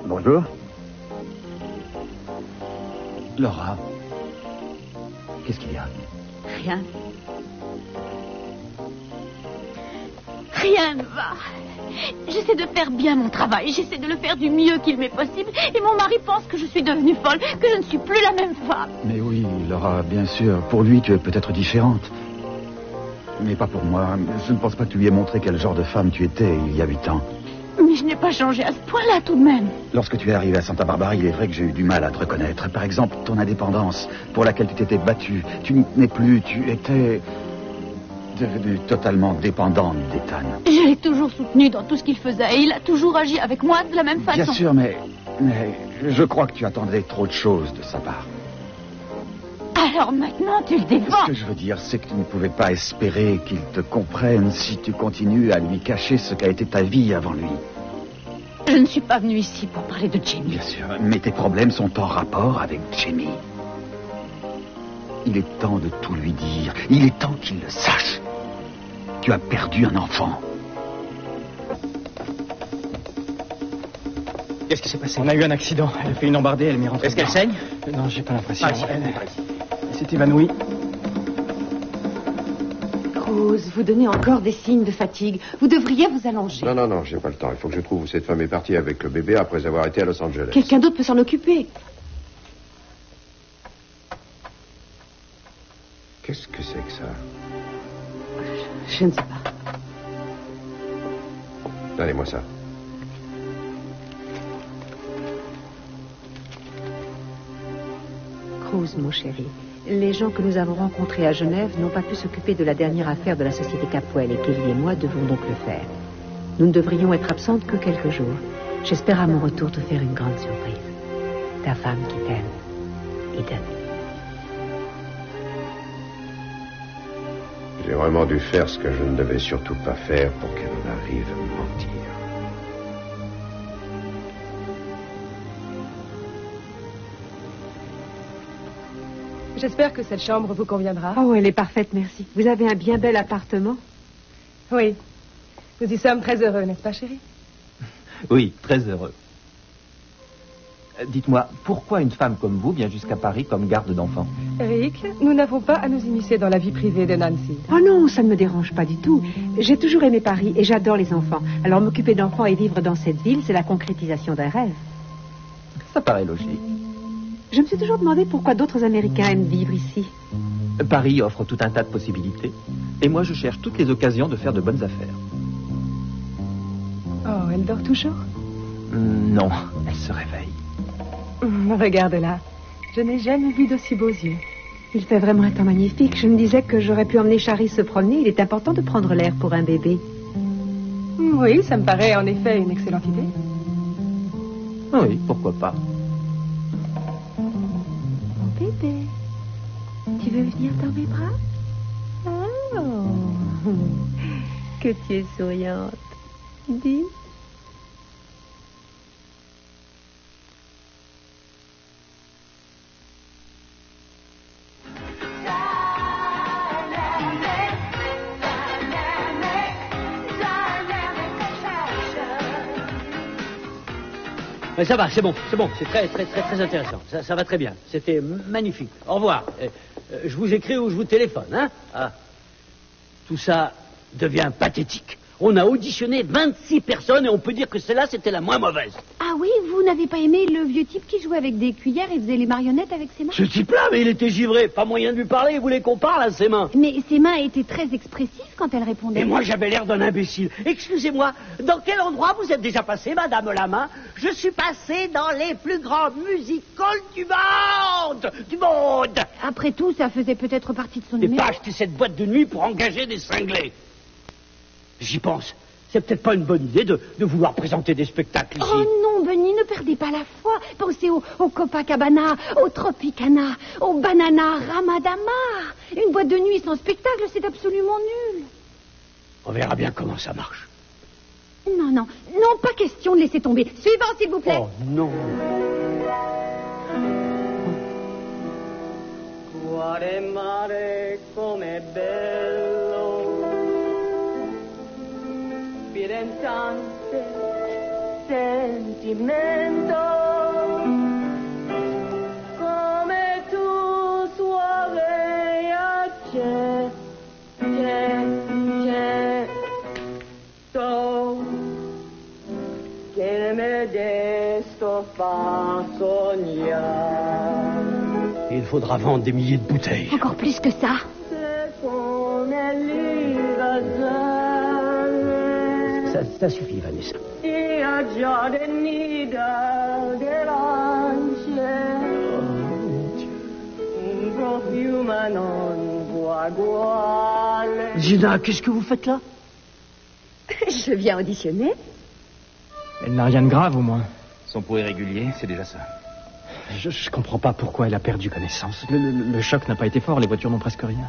Bonjour. Laura, qu'est-ce qu'il y a? Rien. Rien ne va. J'essaie de faire bien mon travail. J'essaie de le faire du mieux qu'il m'est possible. Et mon mari pense que je suis devenue folle, que je ne suis plus la même femme. Mais oui, Laura, bien sûr. Pour lui, tu es peut-être différente. Mais pas pour moi. Je ne pense pas que tu lui aies montré quel genre de femme tu étais il y a 8 ans. Mais je n'ai pas changé à ce point-là tout de même. Lorsque tu es arrivé à Santa Barbara, il est vrai que j'ai eu du mal à te reconnaître. Par exemple, ton indépendance, pour laquelle tu t'étais battue. Tu n'y tenais plus, tu étais devenue totalement dépendante d'Ethan. Je l'ai toujours soutenu dans tout ce qu'il faisait. Et il a toujours agi avec moi de la même façon. Bien sûr, mais je crois que tu attendais trop de choses de sa part. Alors maintenant, tu le défends. Ce que je veux dire, c'est que tu ne pouvais pas espérer qu'il te comprenne si tu continues à lui cacher ce qu'a été ta vie avant lui. Je ne suis pas venue ici pour parler de Jamie. Bien sûr, mais tes problèmes sont en rapport avec Jamie. Il est temps de tout lui dire. Il est temps qu'il le sache. Tu as perdu un enfant. Qu'est-ce qui s'est passé? On a eu un accident. Elle a fait une embardée, elle m'est rentrée. Est-ce qu'elle saigne? Non, j'ai pas l'impression. Ah, Elle s'est évanouie. Cruz, vous donnez encore des signes de fatigue. Vous devriez vous allonger. Non, j'ai pas le temps. Il faut que je trouve où cette femme est partie avec le bébé après avoir été à Los Angeles. Quelqu'un d'autre peut s'en occuper. Qu'est-ce que c'est que ça? Je ne sais pas. Donnez-moi ça. Cruz, mon chéri, les gens que nous avons rencontrés à Genève n'ont pas pu s'occuper de la dernière affaire de la société Capwell et Kelly et moi devons donc le faire. Nous ne devrions être absentes que quelques jours. J'espère à mon retour te faire une grande surprise. Ta femme qui t'aime, Eden. J'ai vraiment dû faire ce que je ne devais surtout pas faire pour qu'elle en arrive à me mentir. J'espère que cette chambre vous conviendra. Oh, elle est parfaite, merci. Vous avez un bien bel appartement. Oui. Nous y sommes très heureux, n'est-ce pas, chérie? Oui, très heureux. Dites-moi, pourquoi une femme comme vous vient jusqu'à Paris comme garde d'enfants? Rick, nous n'avons pas à nous immiscer dans la vie privée de Nancy. Oh non, ça ne me dérange pas du tout. J'ai toujours aimé Paris et j'adore les enfants. Alors m'occuper d'enfants et vivre dans cette ville, c'est la concrétisation d'un rêve. Ça paraît logique. Je me suis toujours demandé pourquoi d'autres Américains aiment vivre ici. Paris offre tout un tas de possibilités. Et moi, je cherche toutes les occasions de faire de bonnes affaires. Oh, elle dort toujours? Non, elle se réveille. Regarde-la. Je n'ai jamais vu d'aussi beaux yeux. Il fait vraiment un temps magnifique. Je me disais que j'aurais pu emmener Charlie se promener. Il est important de prendre l'air pour un bébé. Oui, ça me paraît en effet une excellente idée. Oui, pourquoi pas. Mon bébé, tu veux venir dans mes bras? Oh, que tu es souriante. Dis. Mais ça va, c'est bon, c'est très intéressant. Ça va très bien, c'était magnifique. Au revoir. Je vous écris ou je vous téléphone, hein? Ah. Tout ça devient pathétique. On a auditionné 26 personnes et on peut dire que celle-là, c'était la moins mauvaise. Ah oui, vous n'avez pas aimé le vieux type qui jouait avec des cuillères et faisait les marionnettes avec ses mains? Ce type-là, mais il était givré. Pas moyen de lui parler, il voulait qu'on parle à ses mains. Mais ses mains étaient très expressives quand elle répondait. Et moi, j'avais l'air d'un imbécile. Excusez-moi, dans quel endroit vous êtes déjà passé, madame la main? Je suis passé dans les plus grands musicals du monde. Après tout, ça faisait peut-être partie de son J'ai numéro. pas acheté cette boîte de nuit pour engager des cinglés. J'y pense. C'est peut-être pas une bonne idée de vouloir présenter des spectacles ici. Oh non, Benny, ne perdez pas la foi. Pensez au Copacabana, au Tropicana, au Banana Ramadama. Une boîte de nuit sans spectacle, c'est absolument nul. On verra bien comment ça marche. Non, pas question de laisser tomber. Suivant, s'il vous plaît. Oh non. Quale mare come bello, Firenze, sentimento come tu suave accento che me desto fa sognare. Il faudra vendre des milliers de bouteilles. Encore plus que ça. Ça suffit, Vanessa. Gina, qu'est-ce que vous faites là? Je viens auditionner. Elle n'a rien de grave, au moins. Son pouls est régulier, c'est déjà ça. Je comprends pas pourquoi elle a perdu connaissance. Le choc n'a pas été fort, les voitures n'ont presque rien.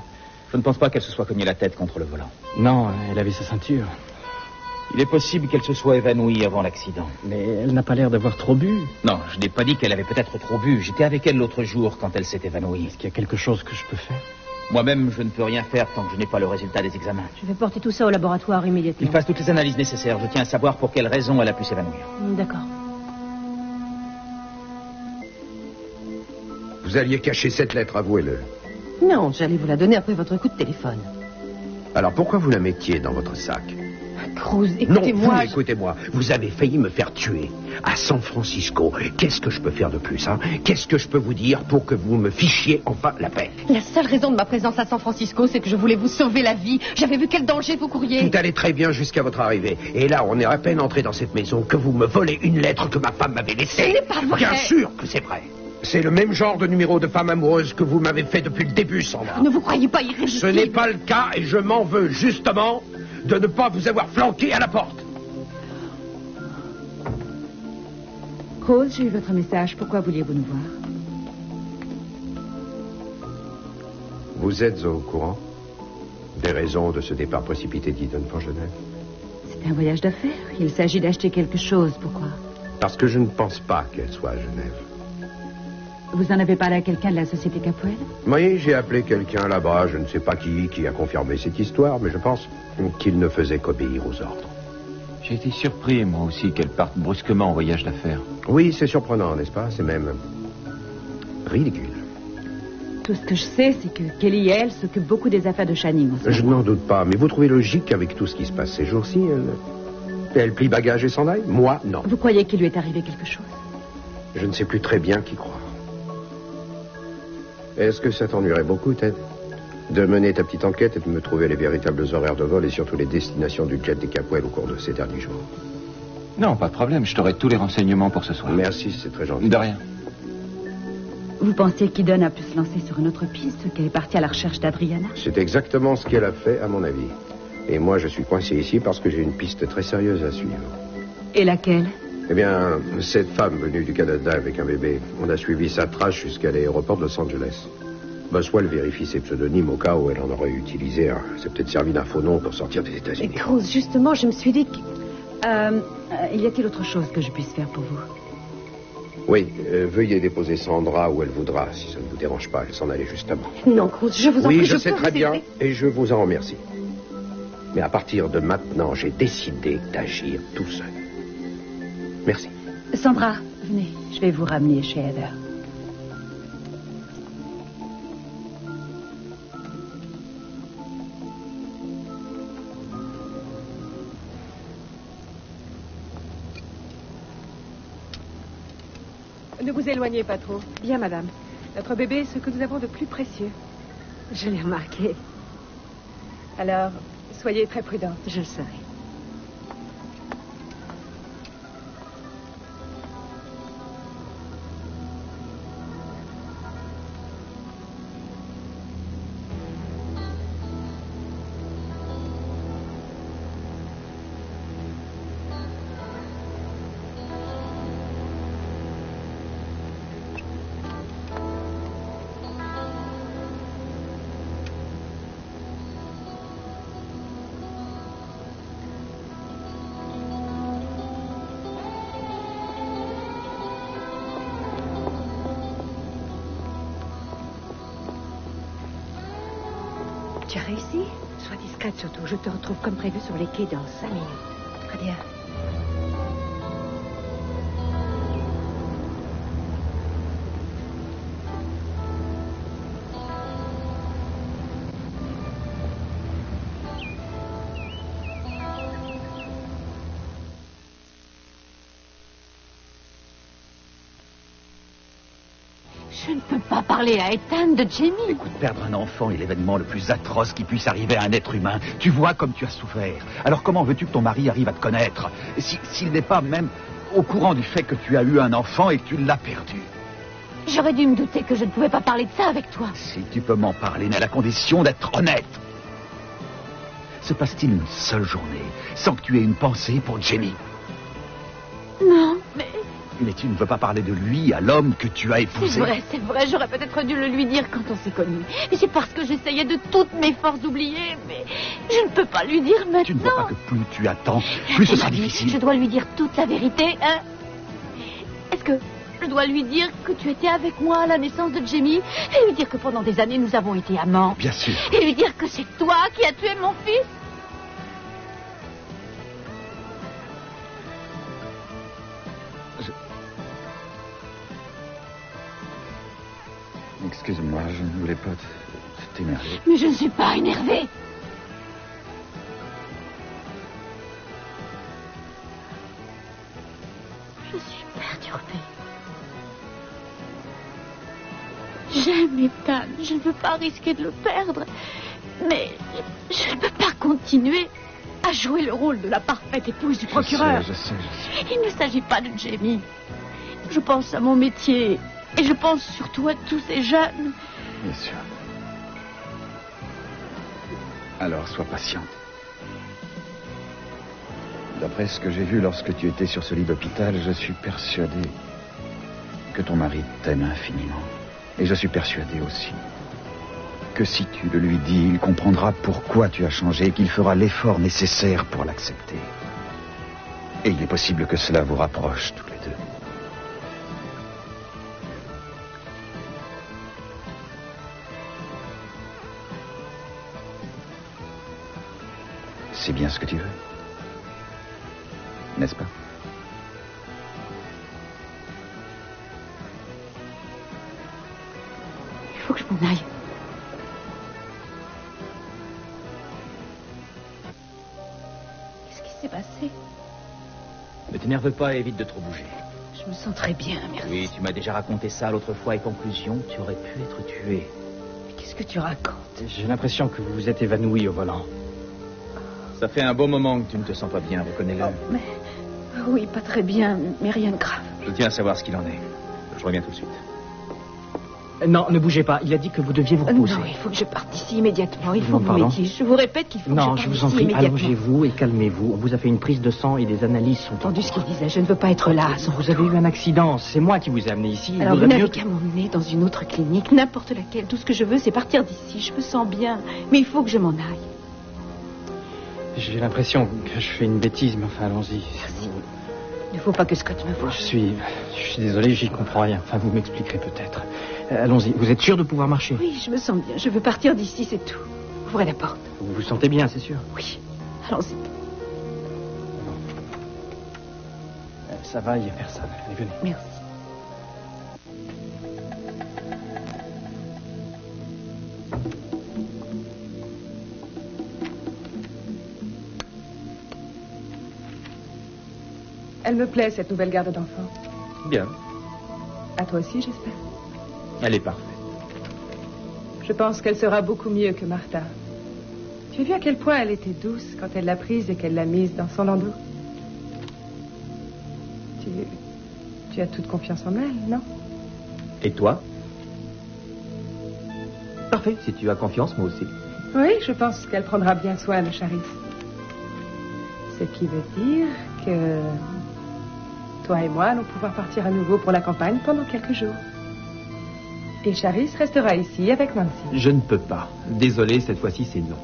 Je ne pense pas qu'elle se soit cognée la tête contre le volant. Non, elle avait sa ceinture. Il est possible qu'elle se soit évanouie avant l'accident. Mais elle n'a pas l'air d'avoir trop bu. Non, je n'ai pas dit qu'elle avait peut-être trop bu. J'étais avec elle l'autre jour quand elle s'est évanouie. Est-ce qu'il y a quelque chose que je peux faire? Moi-même, je ne peux rien faire tant que je n'ai pas le résultat des examens. Je vais porter tout ça au laboratoire immédiatement. Il fasse toutes les analyses nécessaires. Je tiens à savoir pour quelle raison elle a pu s'évanouir. D'accord. Vous alliez cacher cette lettre, avouez-le. Non, j'allais vous la donner après votre coup de téléphone. Alors pourquoi vous la mettiez dans votre sac? Cruz, Non, écoutez-moi. vous, écoutez-moi. Vous avez failli me faire tuer à San Francisco. Qu'est-ce que je peux faire de plus, hein? Qu'est-ce que je peux vous dire pour que vous me fichiez enfin la paix? La seule raison de ma présence à San Francisco, c'est que je voulais vous sauver la vie. J'avais vu quel danger vous couriez. Tout allait très bien jusqu'à votre arrivée. Et là, on est à peine entré dans cette maison que vous me volez une lettre que ma femme m'avait laissée. Ce n'est pas vrai. Bien sûr que c'est vrai. C'est le même genre de numéro de femme amoureuse que vous m'avez fait depuis le début, Sandra. Ne vous croyez pas irrésistible. Ce n'est pas le cas et je m'en veux justement de ne pas vous avoir flanqué à la porte. Rose, j'ai eu votre message. Pourquoi vouliez-vous nous voir? Vous êtes au courant des raisons de ce départ précipité d'Eden pour Genève? C'est un voyage d'affaires. Il s'agit d'acheter quelque chose. Pourquoi? Parce que je ne pense pas qu'elle soit à Genève. Vous en avez parlé à quelqu'un de la société Capoel? Oui, j'ai appelé quelqu'un là-bas, je ne sais pas qui a confirmé cette histoire, mais je pense qu'il ne faisait qu'obéir aux ordres. J'ai été surpris, moi aussi, qu'elle parte brusquement en voyage d'affaires. Oui, c'est surprenant, n'est-ce pas? C'est même ridicule. Tout ce que je sais, c'est que Kelly et elle s'occupent beaucoup des affaires de Channing. Je n'en doute pas, mais vous trouvez logique qu'avec tout ce qui se passe ces jours-ci, elle plie bagage et s'en aille? Moi, non. Vous croyez qu'il lui est arrivé quelque chose? Je ne sais plus très bien qui croire. Est-ce que ça t'ennuierait beaucoup, Ted, de mener ta petite enquête et de me trouver les véritables horaires de vol et surtout les destinations du jet des Capoel au cours de ces derniers jours? Non, pas de problème, je t'aurai tous les renseignements pour ce soir. Merci, c'est très gentil. De rien. Vous pensez qu'Eden a pu se lancer sur une autre piste, qu'elle est partie à la recherche d'Adriana? C'est exactement ce qu'elle a fait, à mon avis. Et moi, je suis coincé ici parce que j'ai une piste très sérieuse à suivre. Et laquelle? Eh bien, cette femme venue du Canada avec un bébé, on a suivi sa trace jusqu'à l'aéroport de Los Angeles. Boswell vérifie ses pseudonymes au cas où elle en aurait utilisé un. C'est peut-être servi d'un faux nom pour sortir des États-Unis. Mais Cruz, justement, je me suis dit que... Y a-t-il autre chose que je puisse faire pour vous? Oui, veuillez déposer Sandra où elle voudra, si ça ne vous dérange pas. Elle s'en allait justement. Non, Cruz, je vous en prie, Oui, je sais peux très vous bien, aider. et je vous en remercie. Mais à partir de maintenant, j'ai décidé d'agir tout seul. Merci. Sandra, venez, je vais vous ramener chez Heather. Ne vous éloignez pas trop. Bien, madame. Notre bébé est ce que nous avons de plus précieux. Je l'ai remarqué. Alors, soyez très prudente. Je le serai. Tu as réussi? Sois discrète surtout. Je te retrouve comme prévu sur les quais dans 5 minutes. Très bien. Je ne peux pas parler à Ethan de Jamie. Écoute, perdre un enfant est l'événement le plus atroce qui puisse arriver à un être humain. Tu vois comme tu as souffert. Alors comment veux-tu que ton mari arrive à te connaître s'il n'est pas même au courant du fait que tu as eu un enfant et que tu l'as perdu? J'aurais dû me douter que je ne pouvais pas parler de ça avec toi. Si tu peux m'en parler, mais à la condition d'être honnête. Se passe-t-il une seule journée sans que tu aies une pensée pour Jamie? Non, mais... Mais tu ne veux pas parler de lui à l'homme que tu as épousé. C'est vrai, j'aurais peut-être dû le lui dire quand on s'est connus. Mais c'est parce que j'essayais de toutes mes forces d'oublier, mais je ne peux pas lui dire maintenant. Tu ne vois pas que plus tu attends, plus ce sera difficile. Je dois lui dire toute la vérité, hein? Est-ce que je dois lui dire que tu étais avec moi à la naissance de Jamie? Et lui dire que pendant des années nous avons été amants? Bien sûr. Et lui dire que c'est toi qui as tué mon fils? Excuse-moi, je ne voulais pas t'énerver. Mais je ne suis pas énervée. Je suis perturbée. J'aime Ethan, je ne veux pas risquer de le perdre. Mais je ne peux pas continuer à jouer le rôle de la parfaite épouse du procureur. Je sais. Il ne s'agit pas de Jamie. Je pense à mon métier. Et je pense surtout à tous ces jeunes. Bien sûr. Alors, sois patiente. D'après ce que j'ai vu lorsque tu étais sur ce lit d'hôpital, je suis persuadé que ton mari t'aime infiniment. Et je suis persuadé aussi que si tu le lui dis, il comprendra pourquoi tu as changé et qu'il fera l'effort nécessaire pour l'accepter. Et il est possible que cela vous rapproche tous les deux. C'est bien ce que tu veux, n'est-ce pas? Il faut que je m'en aille. Qu'est-ce qui s'est passé? Ne t'énerve pas et évite de trop bouger. Je me sens très bien, merci. Oui, tu m'as déjà raconté ça l'autre fois et conclusion, tu aurais pu être tué. Mais qu'est-ce que tu racontes? J'ai l'impression que vous vous êtes évanoui au volant. Ça fait un bon moment que tu ne te sens pas bien, reconnais-le. Oh, mais... Oui, pas très bien, mais rien de grave. Je tiens à savoir ce qu'il en est. Je reviens tout de suite. Non, ne bougez pas. Il a dit que vous deviez vous reposer. Non, il faut que je parte d'ici immédiatement. Il faut Non, que vous pardon. m'aidiez. Je vous répète qu'il faut que je parte Non, je vous d'ici en prie, immédiatement. allongez-vous et calmez-vous. On vous a fait une prise de sang et des analyses sont Entendu ce qu'il disait, je ne veux pas être là. Vous avez eu un accident. C'est moi qui vous ai amené ici. Alors Il vous vaudrait n'avez mieux qu'à m'emmener dans une autre clinique, n'importe laquelle. Tout ce que je veux, c'est partir d'ici. Je me sens bien, mais il faut que je m'en aille. J'ai l'impression que je fais une bêtise, mais enfin, allons-y. Merci. Il ne faut pas que Scott me voie. Je suis désolé, j'y comprends rien. Enfin, vous m'expliquerez peut-être. Allons-y. Vous êtes sûr de pouvoir marcher? Oui, je me sens bien. Je veux partir d'ici, c'est tout. Ouvrez la porte. Vous vous sentez bien, c'est sûr? Oui. Allons-y. Ça va, il n'y a personne. Allez, venez. Merci. Elle me plaît, cette nouvelle garde d'enfants. Bien. À toi aussi, j'espère. Elle est parfaite. Je pense qu'elle sera beaucoup mieux que Martha. Tu as vu à quel point elle était douce quand elle l'a prise et qu'elle l'a mise dans son landau? Tu as toute confiance en elle, non? Et toi? Parfait, si tu as confiance, moi aussi. Oui, je pense qu'elle prendra bien soin de Charis. Ce qui veut dire que toi et moi allons pouvoir partir à nouveau pour la campagne pendant quelques jours. Et Charis restera ici avec Nancy. Je ne peux pas. Désolé, cette fois-ci, c'est non.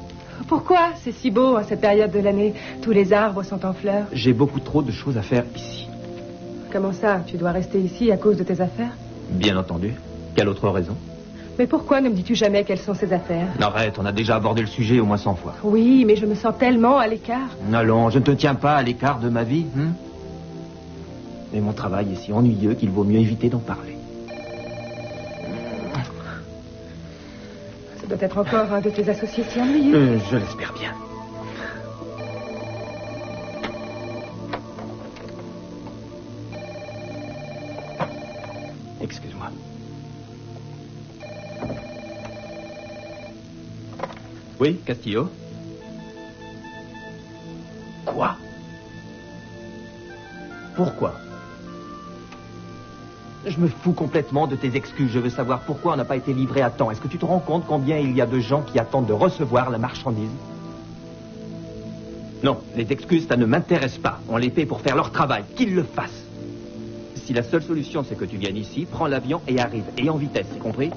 Pourquoi? C'est si beau à cette période de l'année. Tous les arbres sont en fleurs. J'ai beaucoup trop de choses à faire ici. Comment ça? Tu dois rester ici à cause de tes affaires? Bien entendu. Quelle autre raison? Mais pourquoi ne me dis-tu jamais quelles sont ces affaires? Arrête, on a déjà abordé le sujet au moins 100 fois. Oui, mais je me sens tellement à l'écart. Allons, je ne te tiens pas à l'écart de ma vie. Mais mon travail est si ennuyeux qu'il vaut mieux éviter d'en parler. Ça doit être encore un de tes associés si ennuyeux. Je l'espère bien. Excuse-moi. Oui, Castillo. Quoi? Pourquoi? Je me fous complètement de tes excuses. Je veux savoir pourquoi on n'a pas été livré à temps. Est-ce que tu te rends compte combien il y a de gens qui attendent de recevoir la marchandise? Non, les excuses, ça ne m'intéresse pas. On les paie pour faire leur travail. Qu'ils le fassent. Si la seule solution, c'est que tu viennes ici, prends l'avion et arrive. Et en vitesse, c'est compris?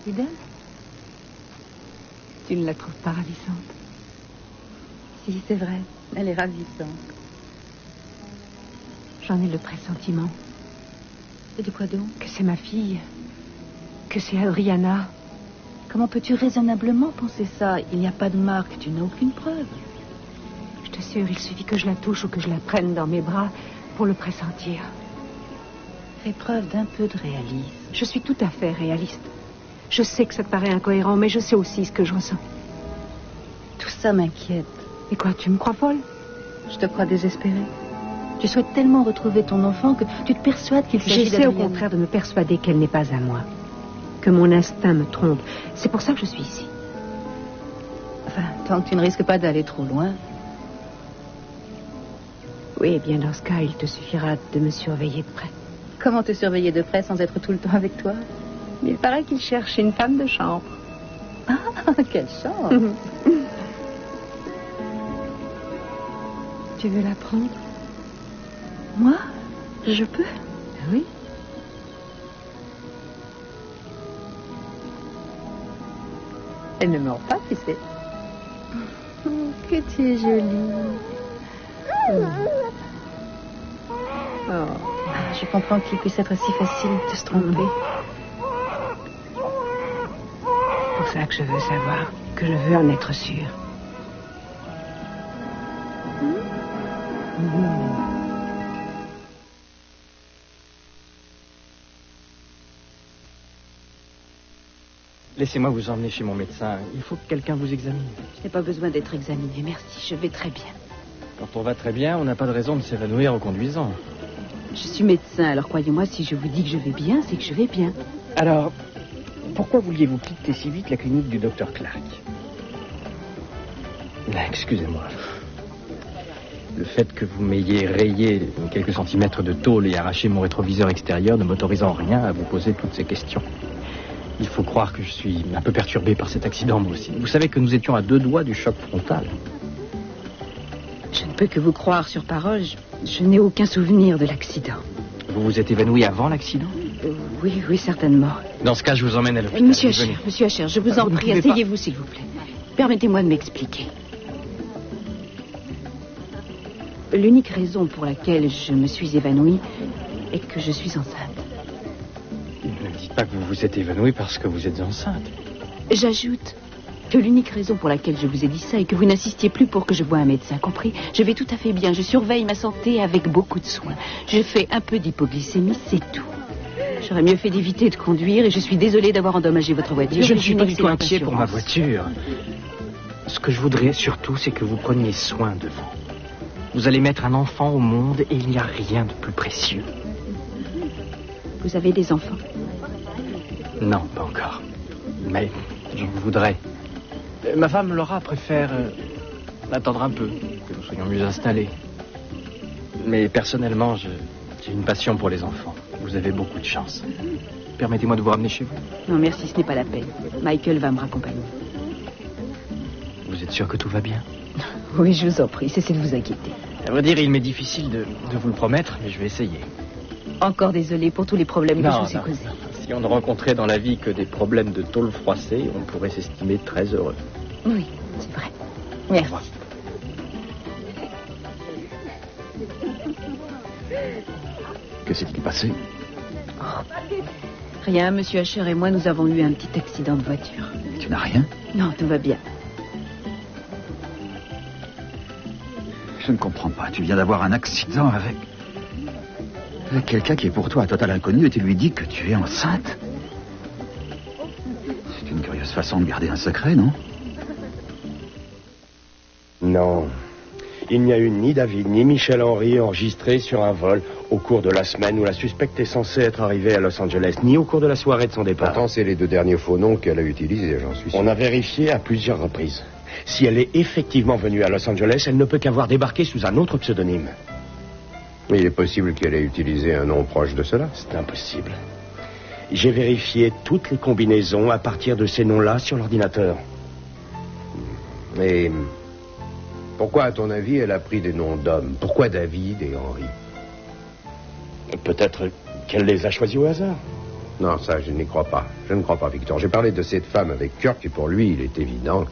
Eden, tu ne la trouves pas ravissante? Si, c'est vrai, elle est ravissante. J'en ai le pressentiment. Et de quoi donc? Que c'est ma fille. Que c'est Adriana. Comment peux-tu raisonnablement penser ça? Il n'y a pas de marque, tu n'as aucune preuve. Je t'assure, il suffit que je la touche ou que je la prenne dans mes bras pour le pressentir. Fais preuve d'un peu de réalisme. Je suis tout à fait réaliste. Je sais que ça te paraît incohérent, mais je sais aussi ce que je ressens. Tout ça m'inquiète. Et quoi, tu me crois folle? Je te crois désespérée. Tu souhaites tellement retrouver ton enfant que tu te persuades qu'il s'agit J'essaie au d'Adriana. contraire de me persuader qu'elle n'est pas à moi. Que mon instinct me trompe. C'est pour ça que je suis ici. Enfin, tant que tu ne risques pas d'aller trop loin. Oui, eh bien dans ce cas, il te suffira de me surveiller de près. Comment te surveiller de près sans être tout le temps avec toi? Il paraît qu'il cherche une femme de chambre. Ah, quelle chance. Tu veux la prendre? Moi? Je peux? Oui. Elle ne meurt pas, tu sais. Que tu es jolie. Oh. Je comprends qu'il puisse être si facile de se tromper. C'est pour ça que je veux savoir, que je veux en être sûre. Laissez-moi vous emmener chez mon médecin. Il faut que quelqu'un vous examine. Je n'ai pas besoin d'être examinée, merci. Je vais très bien. Quand on va très bien, on n'a pas de raison de s'évanouir en conduisant. Je suis médecin, alors croyez-moi, si je vous dis que je vais bien, c'est que je vais bien. Alors, pourquoi vouliez-vous quitter si vite la clinique du docteur Clark? Excusez-moi. Le fait que vous m'ayez rayé quelques centimètres de tôle et arraché mon rétroviseur extérieur ne m'autorise en rien à vous poser toutes ces questions. Il faut croire que je suis un peu perturbé par cet accident, moi aussi. Vous savez que nous étions à 2 doigts du choc frontal. Je ne peux que vous croire sur parole. Je n'ai aucun souvenir de l'accident. Vous vous êtes évanoui avant l'accident? Oui, certainement. Dans ce cas, je vous emmène à l'hôpital. Monsieur Asher, je vous en prie, ne pouvez asseyez-vous, s'il vous plaît. Permettez-moi de m'expliquer. L'unique raison pour laquelle je me suis évanouie est que je suis enceinte. Ne me dites pas que vous vous êtes évanoui parce que vous êtes enceinte. J'ajoute que l'unique raison pour laquelle je vous ai dit ça est que vous n'insistiez plus pour que je voie un médecin, compris? Je vais tout à fait bien, je surveille ma santé avec beaucoup de soin. Je fais un peu d'hypoglycémie, c'est tout. J'aurais mieux fait d'éviter de conduire et je suis désolée d'avoir endommagé votre voiture. Je ne suis pas du tout inquiet pour ma voiture. Ce que je voudrais surtout, c'est que vous preniez soin de vous. Vous allez mettre un enfant au monde et il n'y a rien de plus précieux. Vous avez des enfants? Non, pas encore. Mais je voudrais. Ma femme, Laura, préfère attendre un peu, que nous soyons mieux installés. Mais personnellement, j'ai une passion pour les enfants. Vous avez beaucoup de chance. Permettez-moi de vous ramener chez vous. Non, merci, ce n'est pas la peine. Michael va me raccompagner. Vous êtes sûr que tout va bien? Oui, je vous en prie, cessez de vous inquiéter. À vrai dire, il m'est difficile de vous le promettre, mais je vais essayer. Encore désolée pour tous les problèmes que je vous ai causés. Si on ne rencontrait dans la vie que des problèmes de tôle froissée, on pourrait s'estimer très heureux. Oui, c'est vrai. Merci. Au revoir. Que s'est-il passé? Rien, monsieur Asher et moi, nous avons eu un petit accident de voiture. Tu n'as rien? Non, tout va bien. Je ne comprends pas. Tu viens d'avoir un accident avec quelqu'un qui est pour toi un total inconnu et tu lui dis que tu es enceinte. C'est une curieuse façon de garder un secret, non? Non. Il n'y a eu ni David ni Michel Henry enregistrés sur un vol au cours de la semaine où la suspecte est censée être arrivée à Los Angeles, ni au cours de la soirée de son départ. Pourtant, c'est les 2 derniers faux noms qu'elle a utilisés, j'en suis sûr. On a vérifié à plusieurs reprises. Si elle est effectivement venue à Los Angeles, elle ne peut qu'avoir débarqué sous un autre pseudonyme. Mais il est possible qu'elle ait utilisé un nom proche de cela. C'est impossible. J'ai vérifié toutes les combinaisons à partir de ces noms-là sur l'ordinateur. Mais pourquoi, à ton avis, elle a pris des noms d'hommes? Pourquoi David et Henry? Peut-être qu'elle les a choisis au hasard. Non, ça, je n'y crois pas. Je ne crois pas, Victor. J'ai parlé de cette femme avec Kirk et pour lui, il est évident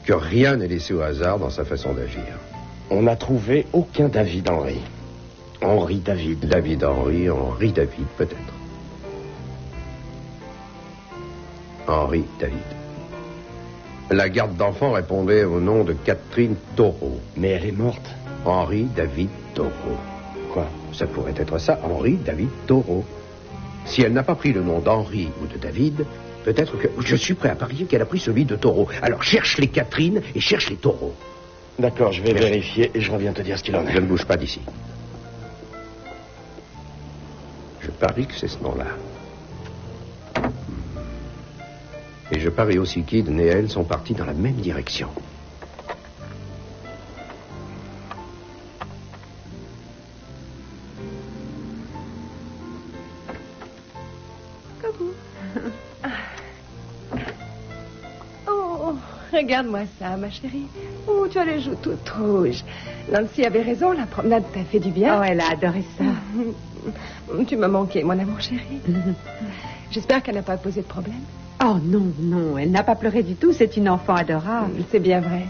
que rien n'est laissé au hasard dans sa façon d'agir. On n'a trouvé aucun David Henry. Henry David. David Henry, Henry David, peut-être. Henry David. La garde d'enfants répondait au nom de Catherine Taureau. Mais elle est morte. Henry David Taureau. Quoi? Ça pourrait être ça, Henry David Taureau. Si elle n'a pas pris le nom d'Henry ou de David, peut-être que... Je suis prêt à parier qu'elle a pris celui de Taureau. Alors cherche les Catherine et cherche les Taureaux. D'accord, je vais vérifier et je reviens te dire ce qu'il en est. Je ne bouge pas d'ici. Je parie que c'est ce nom-là. Et je parie aussi qu'Eden et elle sont partis dans la même direction. Oh, regarde-moi ça, ma chérie. Oh, tu as les joues toutes rouges. Nancy avait raison, la promenade t'a fait du bien. Oh, elle a adoré ça. Tu m'as manqué, mon amour chéri. J'espère qu'elle n'a pas posé de problème. Oh non, non, elle n'a pas pleuré du tout, c'est une enfant adorable. C'est bien vrai.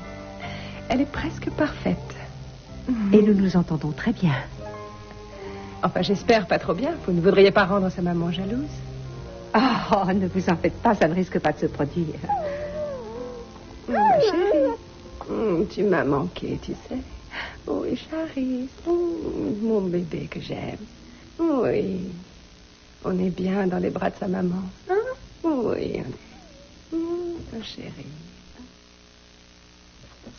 Elle est presque parfaite. Et nous nous entendons très bien. Enfin, j'espère pas trop bien. Vous ne voudriez pas rendre sa maman jalouse? Oh, ne vous en faites pas, ça ne risque pas de se produire. Ma chérie, tu m'as manqué, tu sais. Oui, Charis, mon bébé que j'aime. Oui, on est bien dans les bras de sa maman. Hein? Oui, on est... chérie.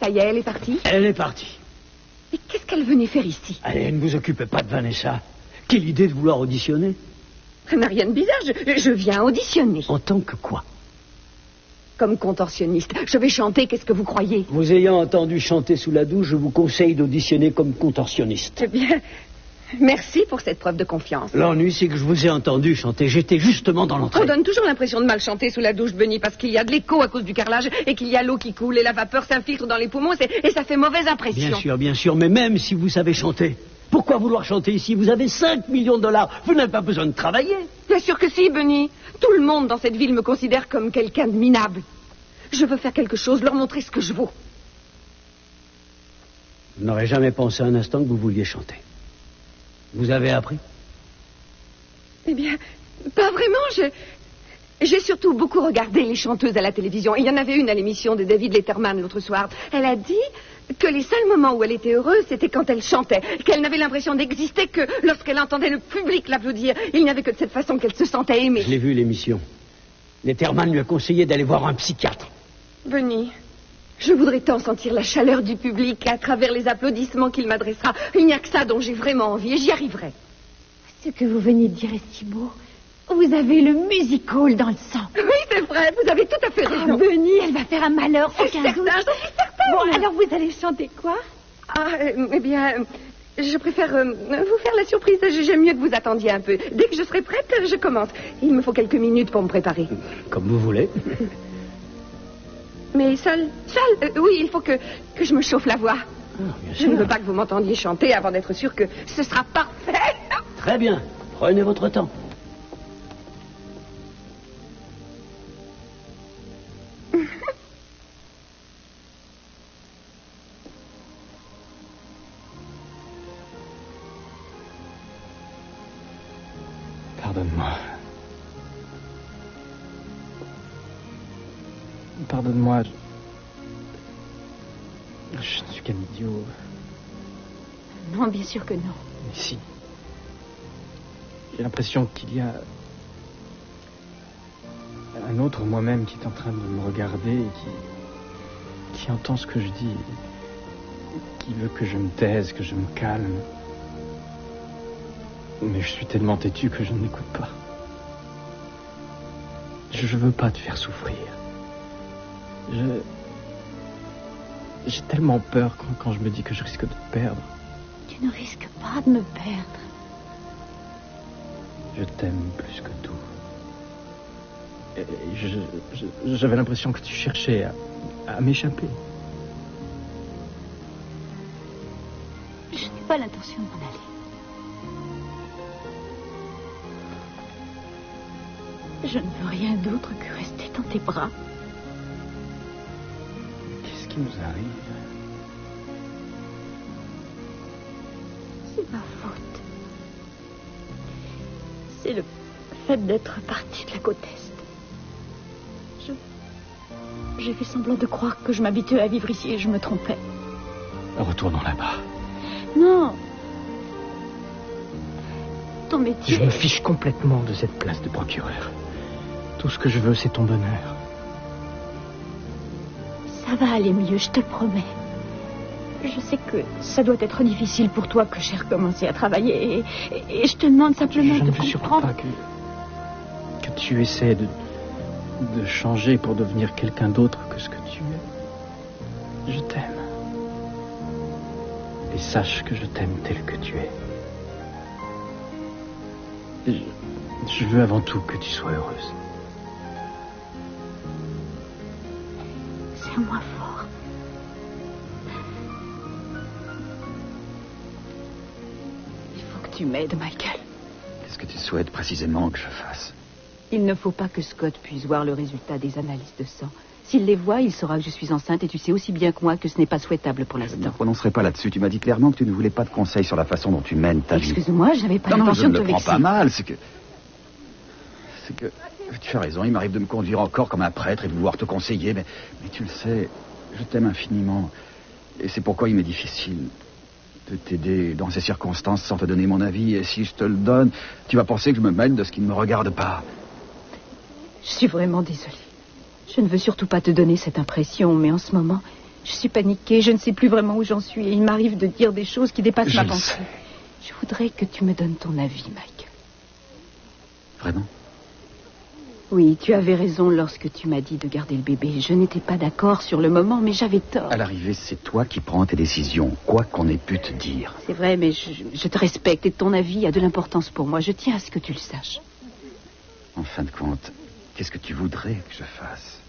Ça y est, elle est partie? Elle est partie. Et qu'est-ce qu'elle venait faire ici? Allez, ne vous occupez pas de Vanessa. Quelle idée de vouloir auditionner? Ça n'a rien de bizarre, je viens auditionner. En tant que quoi? Comme contorsionniste. Je vais chanter, qu'est-ce que vous croyez? Vous ayant entendu chanter sous la douche, je vous conseille d'auditionner comme contorsionniste. Eh bien, merci pour cette preuve de confiance. L'ennui, c'est que je vous ai entendu chanter. J'étais justement dans l'entrée. On donne toujours l'impression de mal chanter sous la douche, Benny, parce qu'il y a de l'écho à cause du carrelage et qu'il y a l'eau qui coule et la vapeur s'infiltre dans les poumons et ça fait mauvaise impression. Bien sûr, mais même si vous savez chanter, pourquoi vouloir chanter ici? Vous avez 5 millions de dollars. Vous n'avez pas besoin de travailler. Bien sûr que si, Benny. Tout le monde dans cette ville me considère comme quelqu'un de minable. Je veux faire quelque chose, leur montrer ce que je vaux. Je n'aurais jamais pensé un instant que vous vouliez chanter. Vous avez appris? Eh bien, pas vraiment. J'ai surtout beaucoup regardé les chanteuses à la télévision. Il y en avait une à l'émission de David Letterman l'autre soir. Elle a dit que les seuls moments où elle était heureuse, c'était quand elle chantait. Qu'elle n'avait l'impression d'exister que lorsqu'elle entendait le public l'applaudir. Il n'y avait que de cette façon qu'elle se sentait aimée. Je l'ai vu, l'émission. Letterman lui a conseillé d'aller voir un psychiatre. Benny, je voudrais tant sentir la chaleur du public à travers les applaudissements qu'il m'adressera. Il n'y a que ça dont j'ai vraiment envie et j'y arriverai. Ce que vous venez de dire est si beau. Vous avez le music hall dans le sang. Oui, c'est vrai, vous avez tout à fait raison. Benny, elle va faire un malheur, aucun doute. Certaine. Bon, alors vous allez chanter quoi? Eh bien, je préfère vous faire la surprise. J'aime mieux que vous attendiez un peu. Dès que je serai prête, je commence. Il me faut quelques minutes pour me préparer. Comme vous voulez. Mais seule, oui, il faut que je me chauffe la voix. Je ne veux pas que vous m'entendiez chanter avant d'être sûr que ce sera parfait. Très bien, prenez votre temps. Pardonne-moi. Pardonne-moi. Je ne suis qu'un idiot. Non, bien sûr que non. Mais si. J'ai l'impression qu'il y a un autre moi-même qui est en train de me regarder et qui entend ce que je dis, qui veut que je me taise, que je me calme. Mais je suis tellement têtu que je ne m'écoute pas. Je veux pas te faire souffrir. J'ai tellement peur quand je me dis que je risque de te perdre. Tu ne risques pas de me perdre. Je t'aime plus que tout. Et j'avais l'impression que tu cherchais à m'échapper. Je n'ai pas l'intention de m'en aller. Je ne veux rien d'autre que rester dans tes bras. Qu'est-ce qui nous arrive? C'est ma faute. C'est le fait d'être parti de la côte Est. J'ai fait semblant de croire que je m'habituais à vivre ici et je me trompais. Retournons là-bas. Non. Ton métier... Je me fiche complètement de cette place de procureur. Tout ce que je veux, c'est ton bonheur. Ça va aller mieux, je te le promets. Je sais que ça doit être difficile pour toi que j'ai recommencé à travailler et je te demande simplement de comprendre... Je ne veux surtout pas que tu essaies de changer pour devenir quelqu'un d'autre que ce que tu es. Je t'aime. Et sache que je t'aime tel que tu es. Je veux avant tout que tu sois heureuse. C'est à moi fort. Il faut que tu m'aides, Michael. Qu'est-ce que tu souhaites précisément que je fasse? Il ne faut pas que Scott puisse voir le résultat des analyses de sang. S'il les voit, il saura que je suis enceinte et tu sais aussi bien que moi que ce n'est pas souhaitable pour l'instant. Je ne prononcerai pas là-dessus. Tu m'as dit clairement que tu ne voulais pas de conseils sur la façon dont tu mènes ta vie. Excuse-moi, je n'avais pas l'intention de te vexer. Non, je ne le prends pas mal. C'est que... Tu as raison, il m'arrive de me conduire encore comme un prêtre et de vouloir te conseiller, mais tu le sais, je t'aime infiniment. Et c'est pourquoi il m'est difficile de t'aider dans ces circonstances sans te donner mon avis. Et si je te le donne, tu vas penser que je me mêle de ce qui ne me regarde pas. Je suis vraiment désolée. Je ne veux surtout pas te donner cette impression, mais en ce moment, je suis paniquée, je ne sais plus vraiment où j'en suis, et il m'arrive de dire des choses qui dépassent ma pensée. Je voudrais que tu me donnes ton avis, Mike. Vraiment? Oui, tu avais raison lorsque tu m'as dit de garder le bébé. Je n'étais pas d'accord sur le moment, mais j'avais tort. À l'arrivée, c'est toi qui prends tes décisions, quoi qu'on ait pu te dire. C'est vrai, mais je te respecte et ton avis a de l'importance pour moi. Je tiens à ce que tu le saches. En fin de compte, qu'est-ce que tu voudrais que je fasse?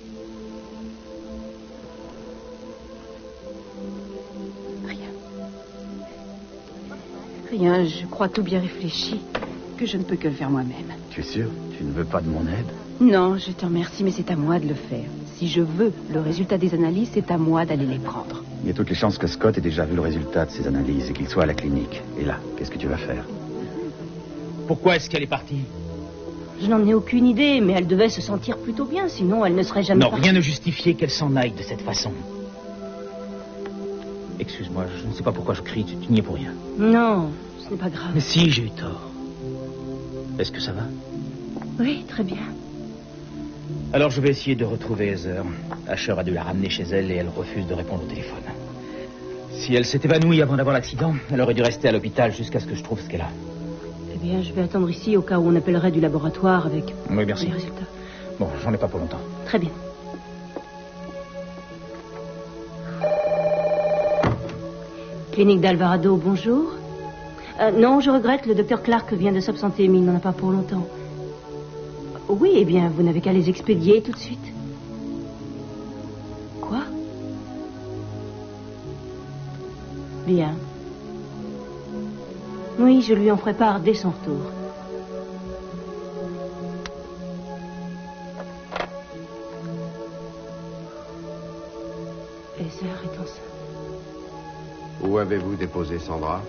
Rien, je crois tout bien réfléchi, que je ne peux que le faire moi-même. Tu es sûr? Tu ne veux pas de mon aide? Non, je te remercie, mais c'est à moi de le faire. Si je veux le résultat des analyses, c'est à moi d'aller les prendre. Il y a toutes les chances que Scott ait déjà vu le résultat de ces analyses et qu'il soit à la clinique. Et là, qu'est-ce que tu vas faire? Pourquoi est-ce qu'elle est partie? Je n'en ai aucune idée, mais elle devait se sentir plutôt bien, sinon elle ne serait jamais Non, partie. rien ne justifiait qu'elle s'en aille de cette façon. Excuse-moi, je ne sais pas pourquoi je crie, tu n'y es pour rien. Non, ce n'est pas grave. Mais si, j'ai eu tort. Est-ce que ça va? Oui, très bien. Alors je vais essayer de retrouver Heather. Asher a dû la ramener chez elle et elle refuse de répondre au téléphone. Si elle s'est évanouie avant d'avoir l'accident, elle aurait dû rester à l'hôpital jusqu'à ce que je trouve ce qu'elle a. Eh bien, je vais attendre ici au cas où on appellerait du laboratoire avec oui, merci. les résultats. Bon, j'en ai pas pour longtemps. Très bien. Clinique d'Alvarado, bonjour. Non, je regrette, le docteur Clark vient de s'absenter, mais il n'en a pas pour longtemps. Oui, eh bien, vous n'avez qu'à les expédier tout de suite. Quoi? Bien. Oui, je lui en ferai part dès son retour. Heather est enceinte. Où avez-vous déposé Sandra?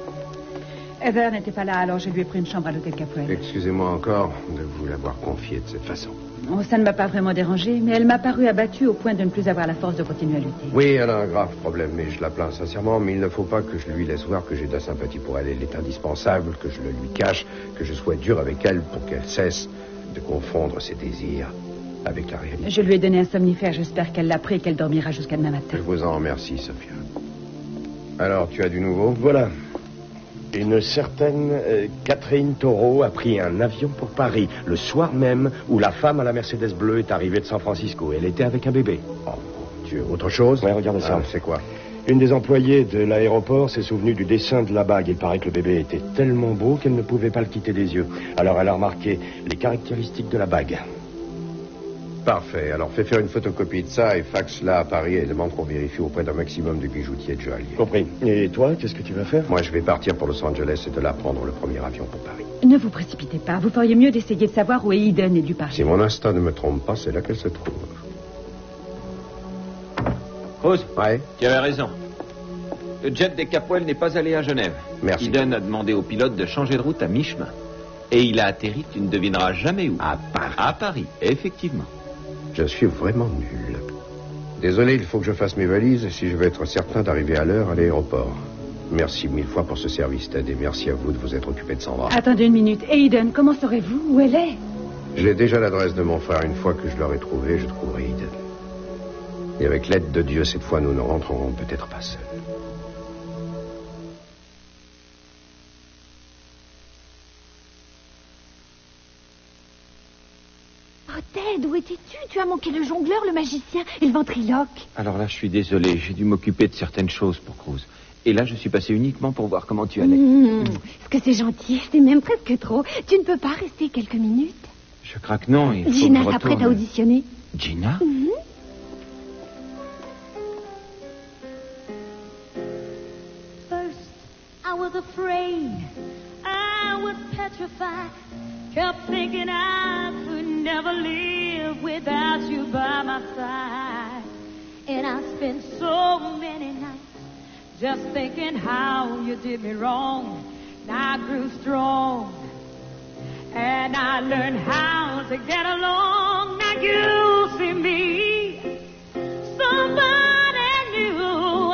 Heather n'était pas là, alors je lui ai pris une chambre à l'hôtel Capwell. Excusez-moi encore de vous l'avoir confiée de cette façon. Oh, ça ne m'a pas vraiment dérangée, mais elle m'a paru abattue au point de ne plus avoir la force de continuer à lutter. Oui, elle a un grave problème, mais je la plains sincèrement, mais il ne faut pas que je lui laisse voir que j'ai de la sympathie pour elle. Elle est indispensable, que je le lui cache, que je sois dur avec elle pour qu'elle cesse de confondre ses désirs avec la réalité. Je lui ai donné un somnifère, j'espère qu'elle l'a pris et qu'elle dormira jusqu'à demain matin. Je vous en remercie, Sophia. Alors, tu as du nouveau? Voilà. Une certaine Catherine Taureau a pris un avion pour Paris le soir même où la femme à la Mercedes bleue est arrivée de San Francisco. Elle était avec un bébé. Oh, Dieu, autre chose? Ouais, regarde ça. C'est quoi? Une des employées de l'aéroport s'est souvenue du dessin de la bague. Il paraît que le bébé était tellement beau qu'elle ne pouvait pas le quitter des yeux. Alors elle a remarqué les caractéristiques de la bague. Parfait. Alors fais faire une photocopie de ça et faxe-la à Paris et demande qu'on vérifie auprès d'un maximum de bijoutiers et de joailliers. Compris. Et toi, qu'est-ce que tu vas faire? Moi, je vais partir pour Los Angeles et de là prendre le premier avion pour Paris. Ne vous précipitez pas. Vous feriez mieux d'essayer de savoir où Eden est dû partir. Si mon instinct ne me trompe pas, c'est là qu'elle se trouve. Rose, ouais. Tu avais raison. Le jet des Capwell n'est pas allé à Genève. Merci. Eden a demandé au pilote de changer de route à mi-chemin. Et il a atterri, tu ne devineras jamais où. À Paris. À Paris, effectivement. Je suis vraiment nul. Désolé, il faut que je fasse mes valises si je veux être certain d'arriver à l'heure à l'aéroport. Merci 1000 fois pour ce service, Ted, et merci à vous de vous être occupé de Sandra. Attendez une minute. Eden, comment saurez-vous où elle est? J'ai déjà l'adresse de mon frère. Une fois que je l'aurai trouvée, je trouverai Eden. Et avec l'aide de Dieu, cette fois, nous ne rentrerons peut-être pas seuls. Oh, Ted, où étais-tu? Tu as manqué le jongleur, le magicien et le ventriloque. Alors là, je suis désolé, j'ai dû m'occuper de certaines choses pour Cruz. Et là, je suis passé uniquement pour voir comment tu allais. Est-ce que c'est gentil? C'est même presque trop. Tu ne peux pas rester quelques minutes? Je crains que non, il faut Gina que je sera prête à retourne. auditionner. Gina? First, I was afraid. I was petrified. Kept thinking I could never live without you by my side. And I spent so many nights just thinking how you did me wrong. And I grew strong. And I learned how to get along. Now you see me, somebody new.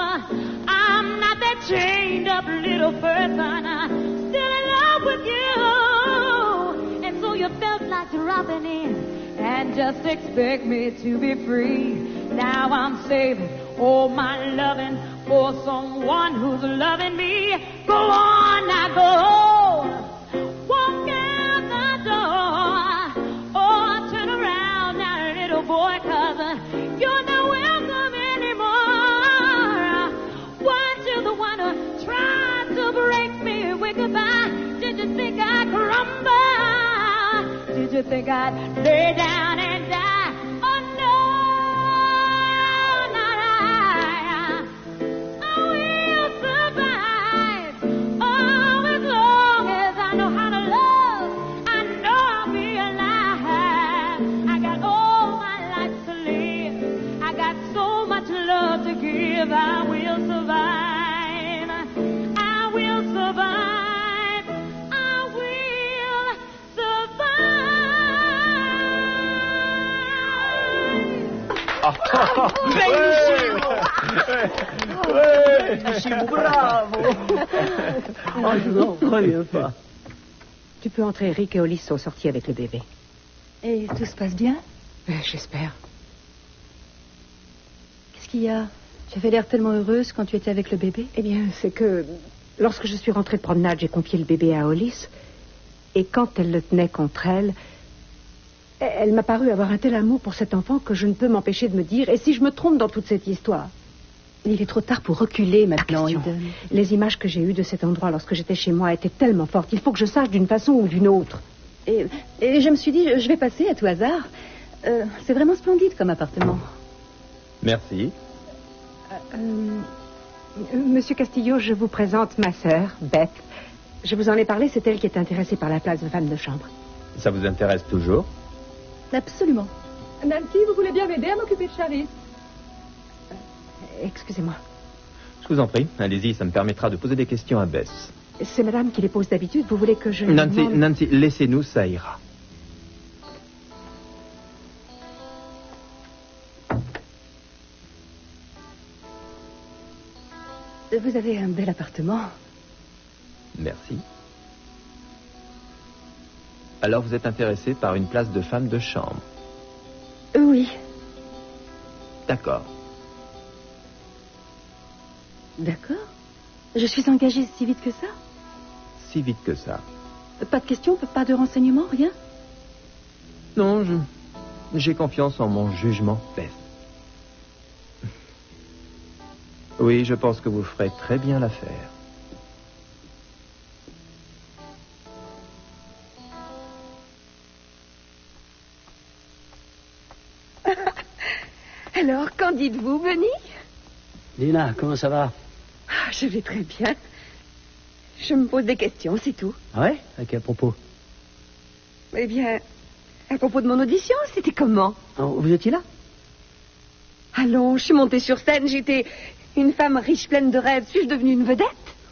I'm not that chained up little person. I'm still in love with you. And so you felt like dropping in and just expect me to be free. Now I'm saving all my loving for someone who's loving me. Go on, now go. Walk out the door. Oh, turn around now, little boy, 'cause you're not welcome anymore. Weren't you the one who tried to break me with goodbye? Did you think I'd crumble? Did you think I'd lay down and die? I will survive. I will survive. I will survive. Bravo. Oh, je n'en reviens pas. Tu peux entrer. Rick et Hollis sont sortis avec le bébé. Et tout se passe bien? J'espère. Qu'est-ce qu'il y a? Tu avais l'air tellement heureuse quand tu étais avec le bébé. Eh bien, c'est que lorsque je suis rentrée de promenade, j'ai confié le bébé à Hollis. Et quand elle le tenait contre elle, elle m'a paru avoir un tel amour pour cet enfant que je ne peux m'empêcher de me dire, et si je me trompe dans toute cette histoire? Il est trop tard pour reculer maintenant, Eden. Les images que j'ai eues de cet endroit lorsque j'étais chez moi étaient tellement fortes. Il faut que je sache d'une façon ou d'une autre. Et je me suis dit, je vais passer à tout hasard. C'est vraiment splendide comme appartement. Merci. Monsieur Castillo, je vous présente ma sœur, Beth. Je vous en ai parlé, c'est elle qui est intéressée par la place de femme de chambre. Ça vous intéresse toujours? Absolument. Nancy, vous voulez bien m'aider à m'occuper de Charis? Excusez-moi. Je vous en prie, allez-y, ça me permettra de poser des questions à Bess. C'est madame qui les pose d'habitude, vous voulez que je... Nancy, laissez-nous, ça ira. Vous avez un bel appartement. Merci. Alors vous êtes intéressé par une place de femme de chambre? Oui. D'accord. D'accord. Je suis engagée si vite que ça? Si vite que ça. Pas de questions, pas de renseignements, rien? Non, j'ai confiance en mon jugement, Beth. Oui, je pense que vous ferez très bien l'affaire. Alors, qu'en dites-vous, Benny? Dina, comment ça va? Je vais très bien. Je me pose des questions, c'est tout. Ah ouais? À quel propos? Eh bien, à propos de mon audition, c'était comment? Oh, vous étiez là? Allons, je suis montée sur scène, j'étais une femme riche, pleine de rêves. Suis-je devenue une vedette?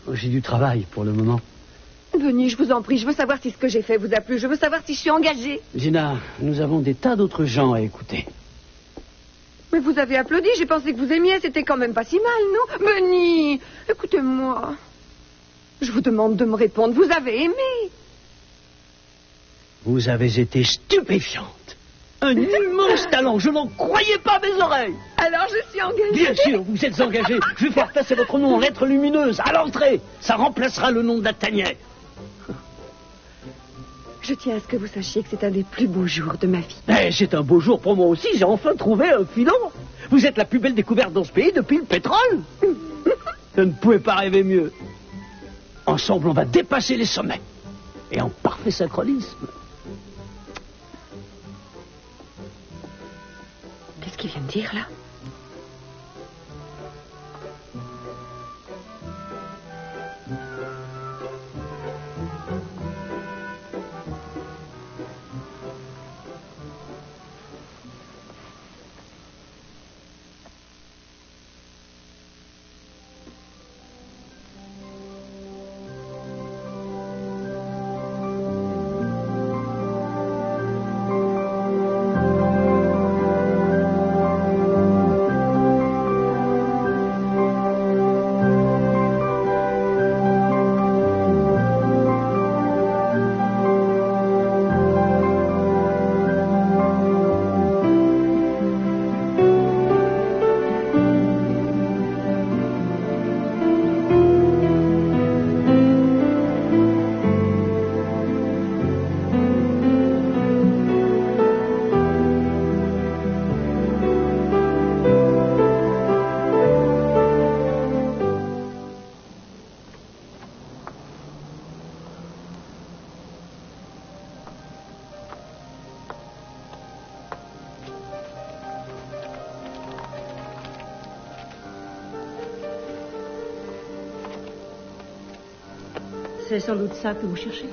Oh, j'ai du travail pour le moment. Benny, je vous en prie, je veux savoir si ce que j'ai fait vous a plu. Je veux savoir si je suis engagée. Dina, nous avons des tas d'autres gens à écouter. Mais vous avez applaudi, j'ai pensé que vous aimiez, c'était quand même pas si mal, non? Benny, écoutez-moi. Je vous demande de me répondre, vous avez aimé? Vous avez été stupéfiante. Un immense talent, je n'en croyais pas mes oreilles. Alors je suis engagée? Bien sûr, vous êtes engagée. Je vais faire passer votre nom en lettres lumineuses à l'entrée. Ça remplacera le nom de la tanière. Je tiens à ce que vous sachiez que c'est un des plus beaux jours de ma vie. Eh, c'est un beau jour pour moi aussi, j'ai enfin trouvé un filon. Vous êtes la plus belle découverte dans ce pays depuis le pétrole. Je ne pouvais pas rêver mieux. Ensemble, on va dépasser les sommets. Et en parfait synchronisme. Qu'est-ce qu'il vient de dire, là? C'est sans doute ça que vous cherchez.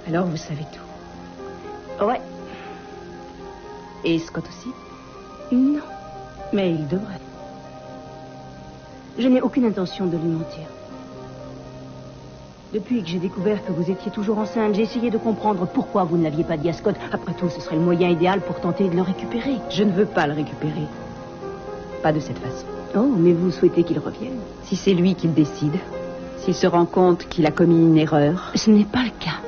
Alors vous savez tout. Ouais. Et Scott aussi? Non. Mais il devrait. Je n'ai aucune intention de lui mentir. Depuis que j'ai découvert que vous étiez toujours enceinte, j'ai essayé de comprendre pourquoi vous ne l'aviez pas dit à Scott. Après tout, ce serait le moyen idéal pour tenter de le récupérer. Je ne veux pas le récupérer. Pas de cette façon. Oh, mais vous souhaitez qu'il revienne? Si c'est lui qui le décide, s'il se rend compte qu'il a commis une erreur... Ce n'est pas le cas.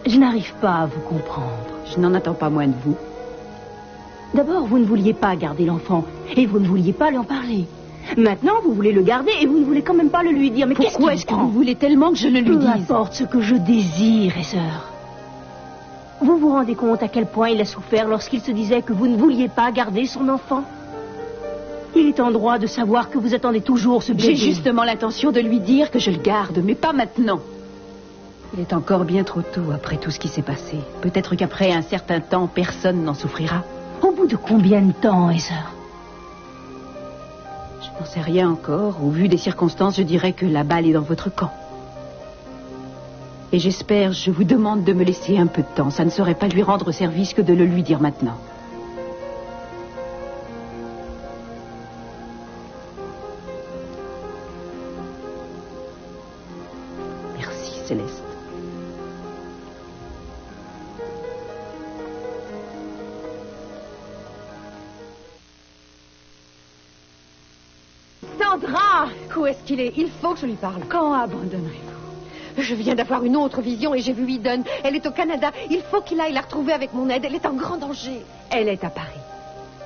Je n'arrive pas à vous comprendre. Je n'en attends pas moins de vous. D'abord, vous ne vouliez pas garder l'enfant, et vous ne vouliez pas lui en parler. Maintenant, vous voulez le garder, et vous ne voulez quand même pas le lui dire. Mais pourquoi est-ce que vous voulez tellement que je le lui dise? Peu importe ce que je désire, sœur. Vous vous rendez compte à quel point il a souffert lorsqu'il se disait que vous ne vouliez pas garder son enfant? Il est en droit de savoir que vous attendez toujours ce bébé. J'ai justement l'intention de lui dire que je le garde, mais pas maintenant. Il est encore bien trop tôt après tout ce qui s'est passé. Peut-être qu'après un certain temps, personne n'en souffrira. Au bout de combien de temps, Heather? Je n'en sais rien encore. Au vu des circonstances, je dirais que la balle est dans votre camp. Et j'espère, je vous demande de me laisser un peu de temps. Ça ne saurait pas lui rendre service que de le lui dire maintenant. Merci, Céleste. Sandra! Où est-ce qu'il est? Il faut que je lui parle. Quand abandonnerez-vous? Je viens d'avoir une autre vision et j'ai vu Eden. Elle est au Canada. Il faut qu'il aille la retrouver avec mon aide. Elle est en grand danger. Elle est à Paris.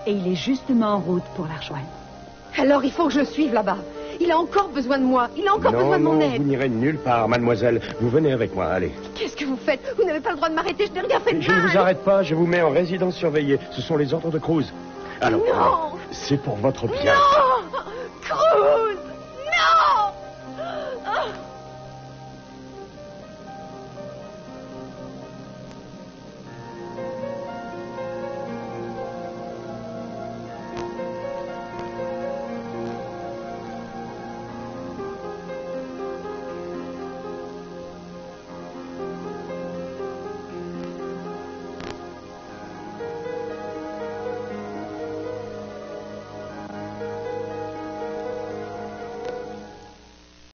Et il est justement en route pour la rejoindre. Alors il faut que je le suive là-bas. Il a encore besoin de moi. Il a encore besoin de mon aide. Vous n'irez nulle part, mademoiselle. Vous venez avec moi, allez. Qu'est-ce que vous faites? Vous n'avez pas le droit de m'arrêter. Je n'ai rien fait de Je mal. ne vous arrête pas. Je vous mets en résidence surveillée. Ce sont les ordres de Cruz. Alors, non. c'est pour votre bien. Non, Cruz.